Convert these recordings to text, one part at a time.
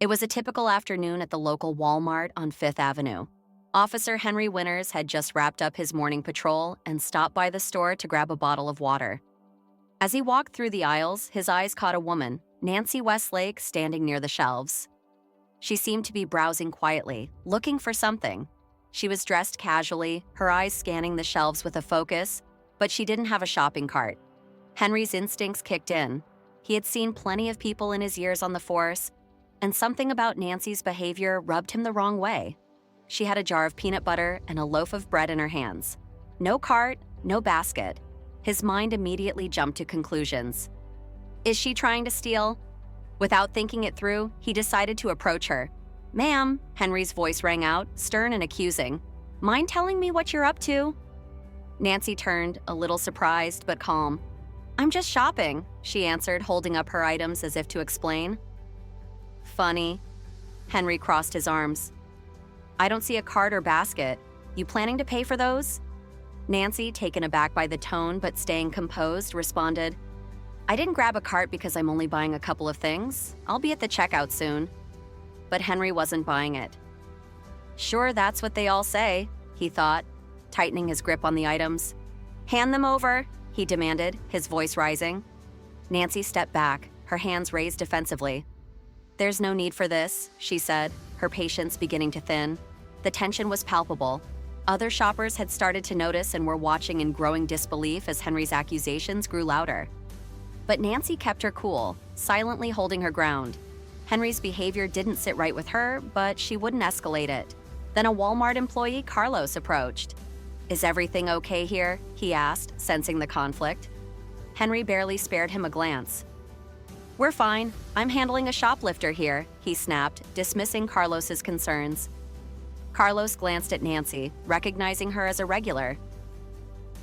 It was a typical afternoon at the local Walmart on Fifth Avenue. Officer Henry Winters had just wrapped up his morning patrol and stopped by the store to grab a bottle of water. As he walked through the aisles, his eyes caught a woman, Nancy Westlake, standing near the shelves. She seemed to be browsing quietly, looking for something. She was dressed casually, her eyes scanning the shelves with a focus, but she didn't have a shopping cart. Henry's instincts kicked in. He had seen plenty of people in his years on the force, and something about Nancy's behavior rubbed him the wrong way. She had a jar of peanut butter and a loaf of bread in her hands. No cart, no basket. His mind immediately jumped to conclusions. Is she trying to steal? Without thinking it through, he decided to approach her. "Ma'am," Henry's voice rang out, stern and accusing. "Mind telling me what you're up to?" Nancy turned, a little surprised but calm. "I'm just shopping," she answered, holding up her items as if to explain. "Funny." Henry crossed his arms. "I don't see a cart or basket. You planning to pay for those?" Nancy, taken aback by the tone but staying composed, responded, "I didn't grab a cart because I'm only buying a couple of things. I'll be at the checkout soon." But Henry wasn't buying it. "Sure, that's what they all say," he thought, tightening his grip on the items. "Hand them over," he demanded, his voice rising. Nancy stepped back, her hands raised defensively. "There's no need for this," she said, her patience beginning to thin. The tension was palpable. Other shoppers had started to notice and were watching in growing disbelief as Henry's accusations grew louder. But Nancy kept her cool, silently holding her ground. Henry's behavior didn't sit right with her, but she wouldn't escalate it. Then a Walmart employee, Carlos, approached. "Is everything okay here?" he asked, sensing the conflict. Henry barely spared him a glance. "We're fine. I'm handling a shoplifter here," he snapped, dismissing Carlos's concerns. Carlos glanced at Nancy, recognizing her as a regular.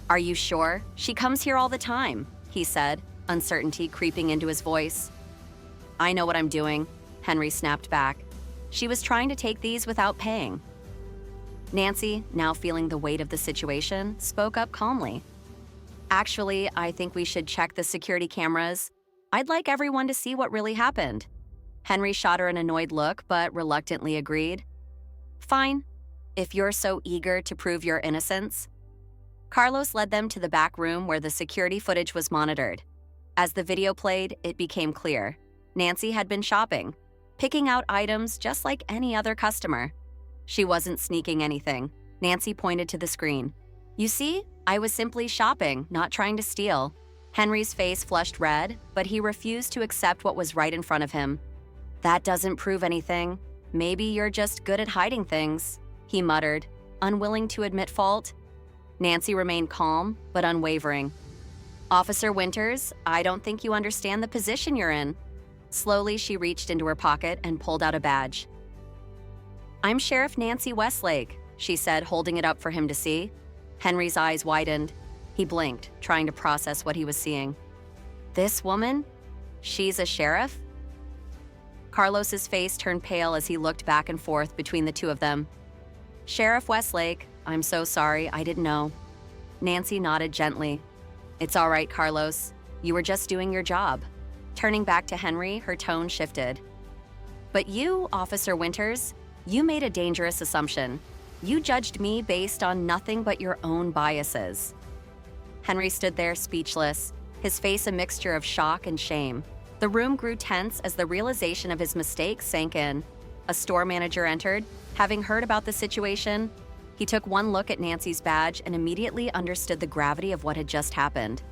"Are you sure? She comes here all the time," he said, uncertainty creeping into his voice. "I know what I'm doing," Henry snapped back. "She was trying to take these without paying." Nancy, now feeling the weight of the situation, spoke up calmly. "Actually, I think we should check the security cameras. I'd like everyone to see what really happened." Henry shot her an annoyed look, but reluctantly agreed. "Fine, if you're so eager to prove your innocence." Carlos led them to the back room where the security footage was monitored. As the video played, it became clear. Nancy had been shopping, picking out items just like any other customer. She wasn't sneaking anything. Nancy pointed to the screen. "You see, I was simply shopping, not trying to steal." Henry's face flushed red, but he refused to accept what was right in front of him. "That doesn't prove anything. Maybe you're just good at hiding things," he muttered, unwilling to admit fault. Nancy remained calm, but unwavering. "Officer Winters, I don't think you understand the position you're in." Slowly, she reached into her pocket and pulled out a badge. "I'm Sheriff Nancy Westlake," she said, holding it up for him to see. Henry's eyes widened. He blinked, trying to process what he was seeing. "This woman? She's a sheriff?" Carlos's face turned pale as he looked back and forth between the two of them. "Sheriff Westlake, I'm so sorry, I didn't know." Nancy nodded gently. "It's all right, Carlos. You were just doing your job." Turning back to Henry, her tone shifted. "But you, Officer Winters, you made a dangerous assumption. You judged me based on nothing but your own biases." Henry stood there speechless, his face a mixture of shock and shame. The room grew tense as the realization of his mistake sank in. A store manager entered, having heard about the situation. He took one look at Nancy's badge and immediately understood the gravity of what had just happened.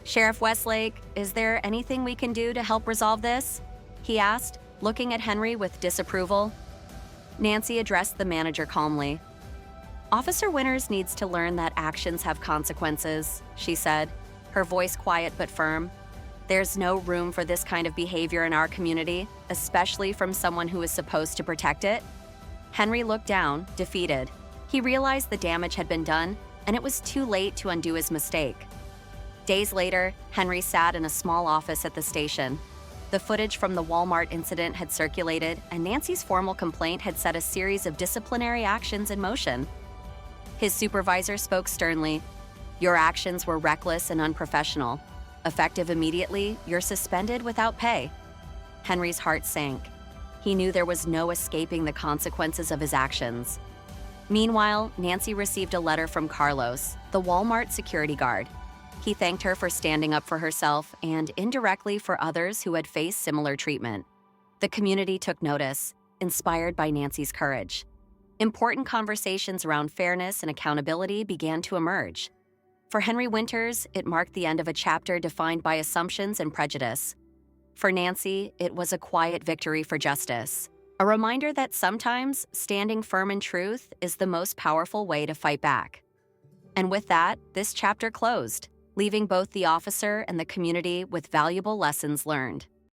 "Sheriff Westlake, is there anything we can do to help resolve this?" he asked, looking at Henry with disapproval. Nancy addressed the manager calmly. "Officer Winters needs to learn that actions have consequences," she said, her voice quiet but firm. "There's no room for this kind of behavior in our community, especially from someone who is supposed to protect it." Henry looked down, defeated. He realized the damage had been done, and it was too late to undo his mistake. Days later, Henry sat in a small office at the station. The footage from the Walmart incident had circulated, and Nancy's formal complaint had set a series of disciplinary actions in motion. His supervisor spoke sternly. "Your actions were reckless and unprofessional. Effective immediately, you're suspended without pay." Henry's heart sank. He knew there was no escaping the consequences of his actions. Meanwhile, Nancy received a letter from Carlos, the Walmart security guard. He thanked her for standing up for herself and indirectly for others who had faced similar treatment. The community took notice, inspired by Nancy's courage. Important conversations around fairness and accountability began to emerge. For Henry Winters, it marked the end of a chapter defined by assumptions and prejudice. For Nancy, it was a quiet victory for justice, a reminder that sometimes standing firm in truth is the most powerful way to fight back. And with that, this chapter closed, leaving both the officer and the community with valuable lessons learned.